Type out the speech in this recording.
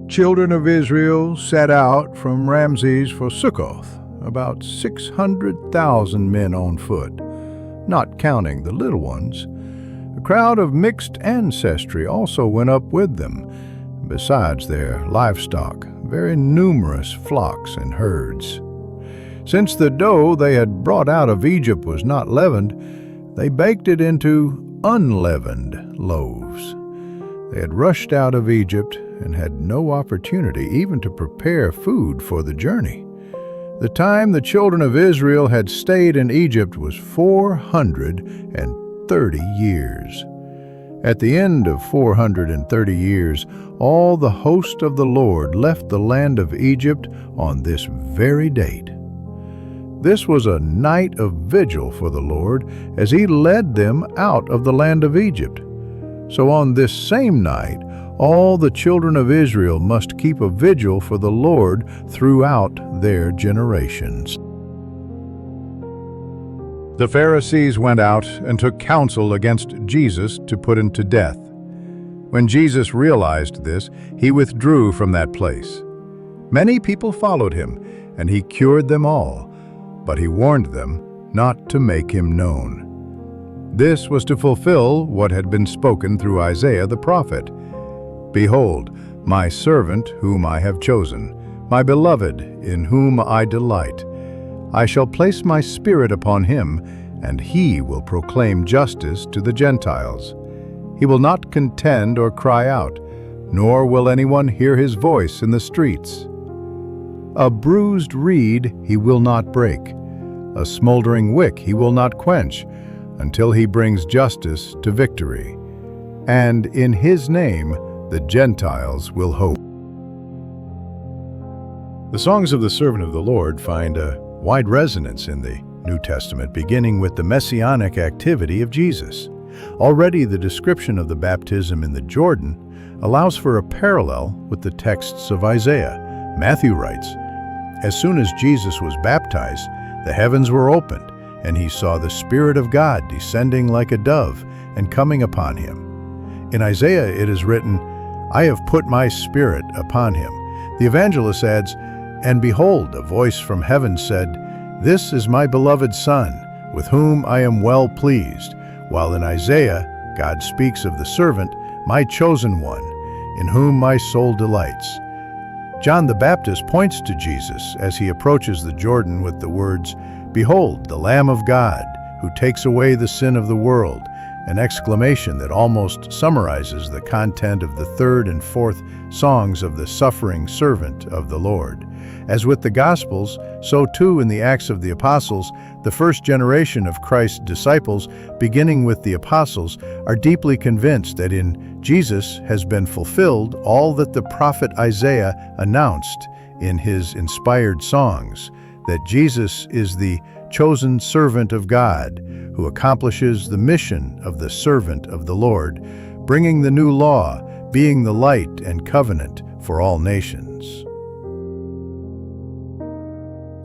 Children of Israel set out from Ramses for Sukkoth, about 600,000 men on foot, not counting the little ones. A crowd of mixed ancestry also went up with them, besides their livestock, very numerous flocks and herds. Since the dough they had brought out of Egypt was not leavened, they baked it into unleavened loaves. They had rushed out of Egypt and had no opportunity even to prepare food for the journey. The time the children of Israel had stayed in Egypt was 430 years. At the end of 430 years, all the host of the Lord left the land of Egypt on this very date. This was a night of vigil for the Lord as He led them out of the land of Egypt. So on this same night, all the children of Israel must keep a vigil for the Lord throughout their generations. The Pharisees went out and took counsel against Jesus to put him to death. When Jesus realized this, he withdrew from that place. Many people followed him, and he cured them all, but he warned them not to make him known. This was to fulfill what had been spoken through Isaiah the prophet. "Behold, my servant whom I have chosen, my beloved in whom I delight. I shall place my spirit upon him, and he will proclaim justice to the Gentiles. He will not contend or cry out, nor will anyone hear his voice in the streets. A bruised reed he will not break, a smoldering wick he will not quench, until he brings justice to victory. And in his name the Gentiles will hope." The songs of the servant of the Lord find a wide resonance in the New Testament, beginning with the messianic activity of Jesus. Already the description of the baptism in the Jordan allows for a parallel with the texts of Isaiah. Matthew writes, "As soon as Jesus was baptized, the heavens were opened, and he saw the Spirit of God descending like a dove and coming upon him." In Isaiah it is written, "I have put my Spirit upon him." The evangelist adds, "And behold, a voice from heaven said, 'This is my beloved Son, with whom I am well pleased,' while in Isaiah, God speaks of the servant, my chosen one, in whom my soul delights. John the Baptist points to Jesus as he approaches the Jordan with the words, "Behold, the Lamb of God, who takes away the sin of the world," an exclamation that almost summarizes the content of the third and fourth songs of the suffering servant of the Lord. As with the Gospels, so too in the Acts of the Apostles, the first generation of Christ's disciples, beginning with the apostles, are deeply convinced that in Jesus has been fulfilled all that the prophet Isaiah announced in his inspired songs, that Jesus is the chosen servant of God, who accomplishes the mission of the servant of the Lord, bringing the new law, being the light and covenant for all nations.